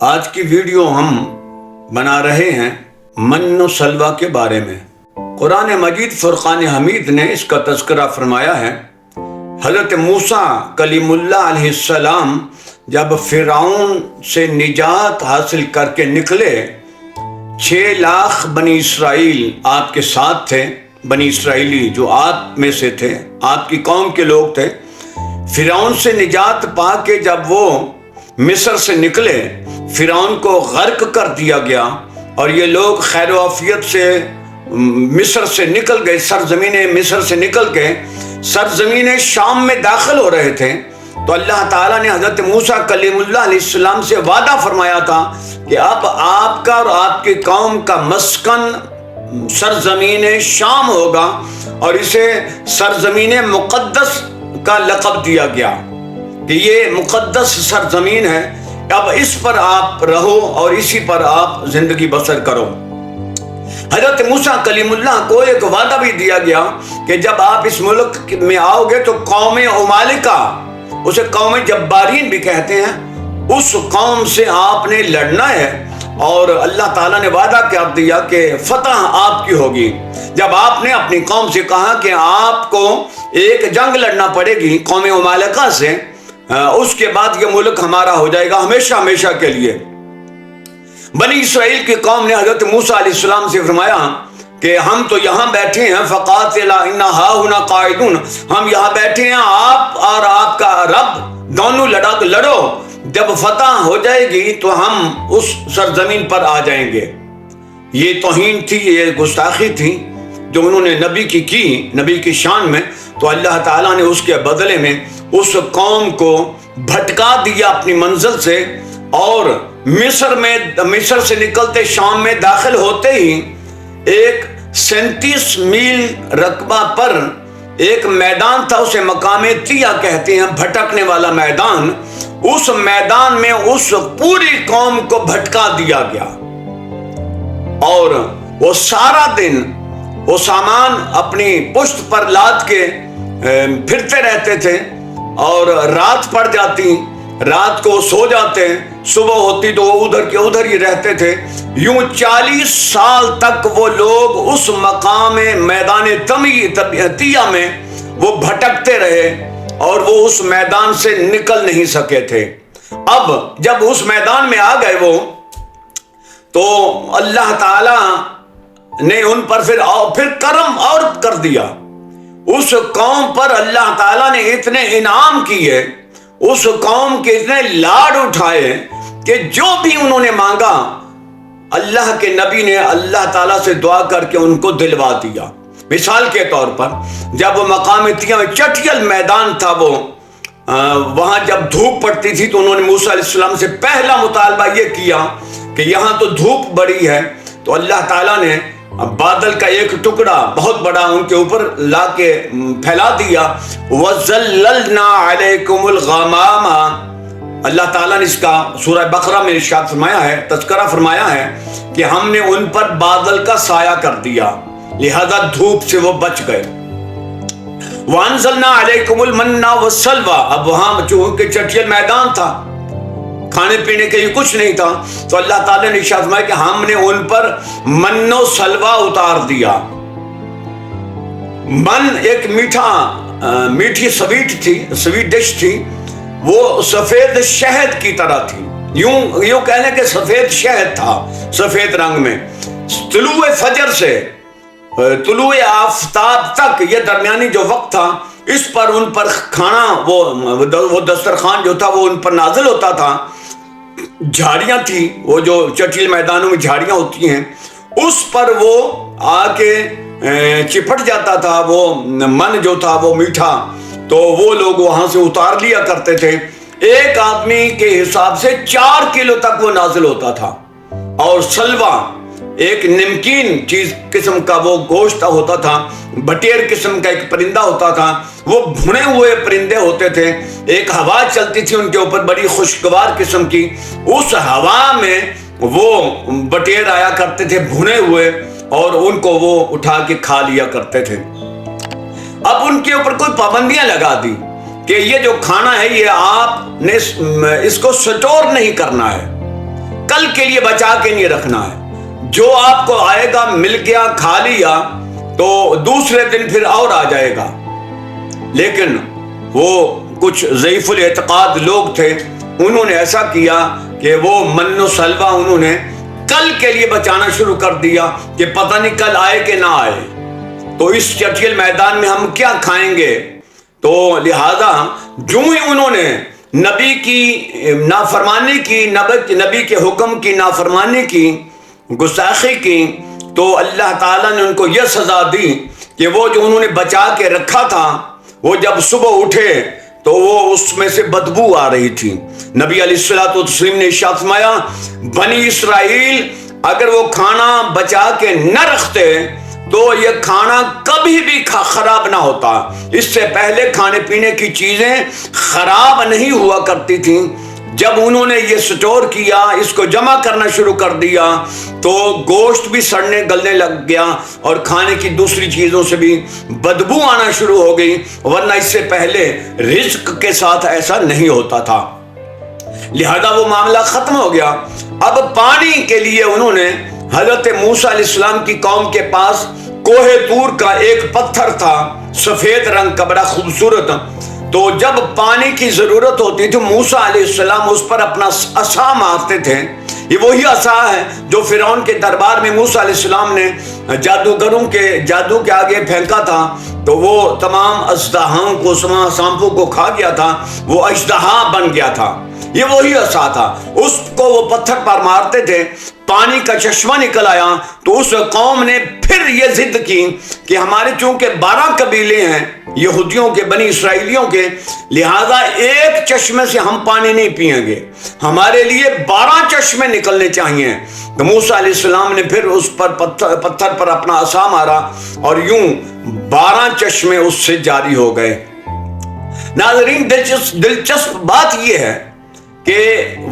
آج کی ویڈیو ہم بنا رہے ہیں من و سلوہ کے بارے میں۔ قرآن مجید فرقان حمید نے اس کا تذکرہ فرمایا ہے۔ حضرت موسیٰ کلیم اللہ علیہ السلام جب فرعون سے نجات حاصل کر کے نکلے، 6 لاکھ بنی اسرائیل آپ کے ساتھ تھے، بنی اسرائیلی جو آپ میں سے تھے، آپ کی قوم کے لوگ تھے۔ فرعون سے نجات پا کے جب وہ مصر سے نکلے، فرعون کو غرق کر دیا گیا اور یہ لوگ خیر و عافیت سے مصر سے نکل گئے، سرزمین مصر سے نکل کے سرزمین شام میں داخل ہو رہے تھے۔ تو اللہ تعالیٰ نے حضرت موسیٰ کلیم اللہ علیہ السلام سے وعدہ فرمایا تھا کہ اب آپ کا اور آپ کی قوم کا مسکن سرزمین شام ہوگا، اور اسے سرزمین مقدس کا لقب دیا گیا کہ یہ مقدس سرزمین ہے، اب اس پر آپ رہو اور اسی پر آپ زندگی بسر کرو۔ حضرت موسیٰ کلیم اللہ کو ایک وعدہ بھی دیا گیا کہ جب آپ اس ملک میں آؤ گے تو قوم عمالقہ، اسے قوم جبارین بھی کہتے ہیں، اس قوم سے آپ نے لڑنا ہے، اور اللہ تعالیٰ نے وعدہ کر دیا کہ فتح آپ کی ہوگی۔ جب آپ نے اپنی قوم سے کہا کہ آپ کو ایک جنگ لڑنا پڑے گی قوم عمالقہ سے، اس کے بعد یہ ملک ہمارا ہو جائے گا ہمیشہ ہمیشہ کے لیے۔ بنی اسرائیل کی قوم نے حضرت موسیٰ علیہ السلام سے فرمایا کہ ہم تو یہاں بیٹھے ہیں، فقاتلا انا ہاہنا قاعدون، ہم یہاں بیٹھے ہیں، آپ اور آپ کا رب دونوں لڑو، جب فتح ہو جائے گی تو ہم اس سرزمین پر آ جائیں گے۔ یہ توہین تھی، یہ گستاخی تھی جو انہوں نے نبی کی شان میں۔ تو اللہ تعالیٰ نے اس کے بدلے میں اس قوم کو بھٹکا دیا اپنی منزل سے، اور مصر سے نکلتے شام میں داخل ہوتے ہی ایک 37 میل رقبہ پر ایک میدان تھا، اسے مقام تیہ کہتے ہیں، بھٹکنے والا میدان۔ اس میدان میں اس پوری قوم کو بھٹکا دیا گیا، اور وہ سارا دن وہ سامان اپنی پشت پر لاد کے پھرتے رہتے تھے، اور رات پڑ جاتی، رات کو سو جاتے، صبح ہوتی تو وہ ادھر کے ادھر ہی رہتے تھے۔ یوں 40 سال تک وہ لوگ اس مقام میدان تیہ میں وہ بھٹکتے رہے، اور وہ اس میدان سے نکل نہیں سکے تھے۔ اب جب اس میدان میں آ گئے وہ، تو اللہ تعالی نے ان پر پھر کرم اور کر دیا۔ اس قوم پر اللہ تعالیٰ نے اتنے انعام کیے، اس قوم کے اتنے لاڈ اٹھائے کہ جو بھی انہوں نے مانگا اللہ کے نبی نے اللہ تعالیٰ سے دعا کر کے ان کو دلوا دیا۔ مثال کے طور پر جب وہ مقام تیہ میں چٹیل میدان تھا، وہاں جب دھوپ پڑتی تھی تو انہوں نے موسیٰ علیہ السلام سے پہلا مطالبہ یہ کیا کہ یہاں تو دھوپ بڑی ہے، تو اللہ تعالیٰ نے بادل کا ایک ٹکڑا بہت بڑا ان کے اوپر لا کے پھیلا دیا۔ وَظَلَّلْنَا عَلَيْكُمُ الْغَمَامَ، اللہ تعالیٰ نے اس کا سورہ بقرہ میں ارشاد فرمایا ہے، تذکرہ فرمایا ہے کہ ہم نے ان پر بادل کا سایہ کر دیا، لہذا دھوپ سے وہ بچ گئے۔ وَأَنزَلْنَا عَلَيْكُمُ الْمَنَّ وَالسَّلْوَىٰ، اب وہاں چونکہ چٹیل میدان تھا، کھانے پینے کے لیے کچھ نہیں تھا، تو اللہ تعالیٰ نے ارشاد فرمایا کہ ہم نے ان پر من و سلوہ اتار دیا۔ من ایک میٹھی سویٹ ڈش تھی، وہ سفید شہد کی طرح تھی، یوں کہہ لیں کہ سفید شہد تھا، سفید رنگ میں۔ طلوع فجر سے طلوع آفتاب تک یہ درمیانی جو وقت تھا، اس پر ان پر کھانا، وہ دسترخوان جو تھا وہ ان پر نازل ہوتا تھا۔ جھاڑیاں تھی، وہ جو چٹیل میدانوں میں جھاڑیاں ہوتی ہیں، اس پر وہ آ کے چپٹ جاتا تھا، وہ من جو تھا وہ میٹھا، تو وہ لوگ وہاں سے اتار لیا کرتے تھے۔ ایک آدمی کے حساب سے 4 کلو تک وہ نازل ہوتا تھا۔ اور سلوہ ایک نمکین چیز قسم کا وہ گوشت ہوتا تھا، بٹیر قسم کا ایک پرندہ ہوتا تھا، وہ بھنے ہوئے پرندے ہوتے تھے، ایک ہوا چلتی تھی ان کے اوپر بڑی خوشگوار قسم کی، اس ہوا میں وہ بٹیر آیا کرتے تھے بھنے ہوئے، اور ان کو وہ اٹھا کے کھا لیا کرتے تھے۔ اب ان کے اوپر کوئی پابندیاں لگا دی کہ یہ جو کھانا ہے یہ آپ نے اس کو سٹور نہیں کرنا ہے، کے لیے بچا کے نہیں رکھنا ہے۔ جو آپ کو آئے گا مل گیا کھا لیا تو دوسرے دن پھر اور آ جائے گا۔ لیکن وہ کچھ ضعیف الاعتقاد لوگ تھے، انہوں نے ایسا کیا کہ وہ من و سلوہ انہوں نے کل کے لیے بچانا شروع کر دیا کہ پتہ نہیں کل آئے کہ نہ آئے، تو اس چٹیل میدان میں ہم کیا کھائیں گے۔ تو لہذا جو ہی انہوں نے نبی کی نافرمانی کی، نبی کے حکم کی نافرمانی کی، گستاخی کی، تو اللہ تعالیٰ نے ان کو یہ سزا دی کہ وہ جو انہوں نے بچا کے رکھا تھا، وہ جب صبح اٹھے تو وہ اس میں سے بدبو آ رہی تھی۔ نبی علیہ الصلوۃ والتسلیم نے ارشاد فرمایا، بنی اسرائیل اگر وہ کھانا بچا کے نہ رکھتے تو یہ کھانا کبھی بھی خراب نہ ہوتا۔ اس سے پہلے کھانے پینے کی چیزیں خراب نہیں ہوا کرتی تھیں۔ جب انہوں نے یہ سٹور کیا، اس کو جمع کرنا شروع کر دیا، تو گوشت بھی سڑنے گلنے لگ گیا اور کھانے کی دوسری چیزوں سے بھی بدبو آنا شروع ہو گئی، ورنہ اس سے پہلے رزق کے ساتھ ایسا نہیں ہوتا تھا۔ لہذا وہ معاملہ ختم ہو گیا۔ اب پانی کے لیے انہوں نے حضرت موسیٰ علیہ السلام کی قوم کے پاس کوہ طور کا ایک پتھر تھا، سفید رنگ کا، بڑا خوبصورت، تو جب پانی کی ضرورت ہوتی تھی موسیٰ علیہ السلام اس پر اپنا عصا مارتے تھے۔ یہ وہی عصا ہے جو فرعون کے دربار میں موسیٰ علیہ السلام نے جادوگروں کے جادو کے آگے پھینکا تھا، تو وہ تمام اژدہاؤں کو، سانپوں کو کھا گیا تھا، وہ اژدہا بن گیا تھا۔ یہ وہی عصا تھا، اس کو وہ پتھر پر مارتے تھے، پانی کا چشمہ نکل آیا۔ تو اس قوم نے پھر یہ ضد کی کہ ہمارے چونکہ 12 قبیلے ہیں یہودیوں کے، بنی اسرائیلیوں کے، لہذا ایک چشمے سے ہم پانی نہیں پئیں گے، ہمارے لیے 12 چشمے نکلنے چاہیے۔ تو موسیٰ علیہ السلام نے پھر اس پر پتھر پر اپنا عصا مارا اور یوں 12 چشمے اس سے جاری ہو گئے۔ ناظرین، دلچسپ بات یہ ہے کہ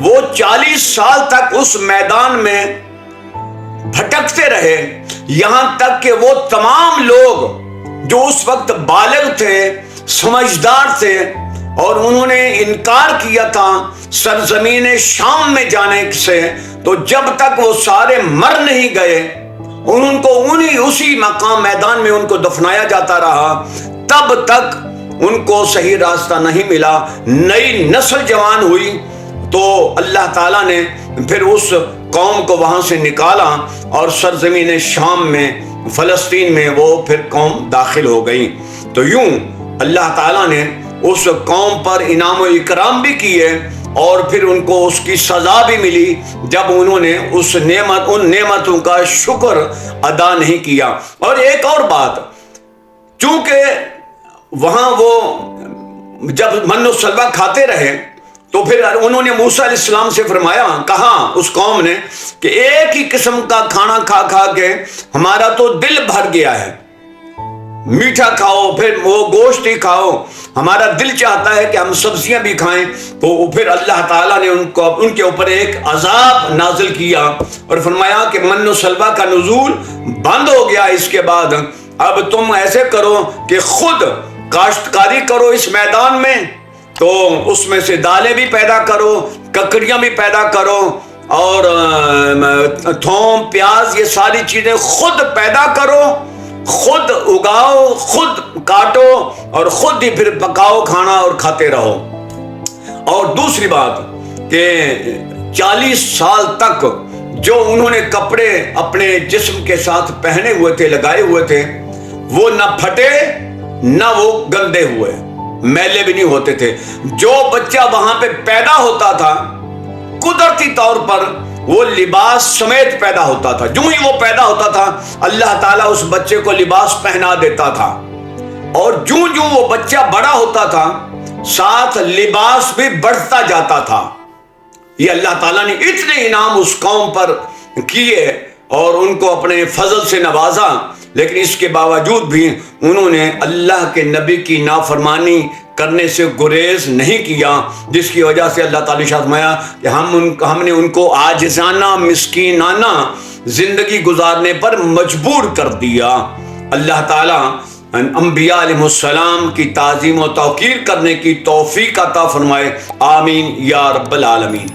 وہ 40 سال تک اس میدان میں بھٹکتے رہے، یہاں تک کہ وہ تمام لوگ جو اس وقت بالغ تھے، سمجھدار تھے، اور انہوں نے انکار کیا تھا سرزمین شام میں جانے سے، تو جب تک وہ سارے مر نہیں گئے، ان کو اسی مقام میدان میں ان کو دفنایا جاتا رہا، تب تک ان کو صحیح راستہ نہیں ملا۔ نئی نسل جوان ہوئی تو اللہ تعالیٰ نے پھر اس قوم کو وہاں سے نکالا اور سرزمین شام میں، فلسطین میں وہ پھر قوم داخل ہو گئی۔ تو یوں اللہ تعالیٰ نے اس قوم پر انعام و اکرام بھی کیے اور پھر ان کو اس کی سزا بھی ملی جب انہوں نے ان نعمتوں کا شکر ادا نہیں کیا۔ اور ایک اور بات، چونکہ وہاں وہ جب من و سلوہ کھاتے رہے تو پھر انہوں نے موسیٰ علیہ السلام سے فرمایا، کہا اس قوم نے کہ ایک ہی قسم کا کھانا کھا کھا کے ہمارا تو دل بھر گیا ہے، میٹھا کھاؤ، پھر وہ گوشت ہی کھاؤ، ہمارا دل چاہتا ہے کہ ہم سبزیاں بھی کھائیں۔ تو پھر اللہ تعالیٰ نے ان کے اوپر ایک عذاب نازل کیا اور فرمایا کہ من و سلوہ کا نزول بند ہو گیا۔ اس کے بعد اب تم ایسے کرو کہ خود کاشتکاری کرو اس میدان میں، تو اس میں سے دالیں بھی پیدا کرو، ککڑیاں بھی پیدا کرو، اور تھوم، پیاز، یہ ساری چیزیں خود پیدا کرو، خود اگاؤ، خود کاٹو اور خود ہی پھر پکاؤ کھانا اور کھاتے رہو۔ اور دوسری بات کہ 40 سال تک جو انہوں نے کپڑے اپنے جسم کے ساتھ پہنے ہوئے تھے، لگائے ہوئے تھے، وہ نہ پھٹے نہ وہ گندے ہوئے، میلے بھی نہیں ہوتے تھے۔ جو بچہ وہاں پہ پیدا ہوتا تھا قدرتی طور پر وہ لباس سمیت پیدا ہوتا تھا، جو ہی وہ پیدا ہوتا تھا اللہ تعالیٰ اس بچے کو لباس پہنا دیتا تھا، اور جو وہ بچہ بڑا ہوتا تھا ساتھ لباس بھی بڑھتا جاتا تھا۔ یہ اللہ تعالیٰ نے اتنے انعام اس قوم پر کیے اور ان کو اپنے فضل سے نوازا، لیکن اس کے باوجود بھی انہوں نے اللہ کے نبی کی نافرمانی کرنے سے گریز نہیں کیا، جس کی وجہ سے اللہ تعالیٰ نے فرمایا کہ ہم نے ان کو عاجزانہ، مسکینانہ زندگی گزارنے پر مجبور کر دیا۔ اللہ تعالیٰ انبیاء علیہ السلام کی تعظیم و توقیر کرنے کی توفیق عطا فرمائے، آمین یا رب العالمین۔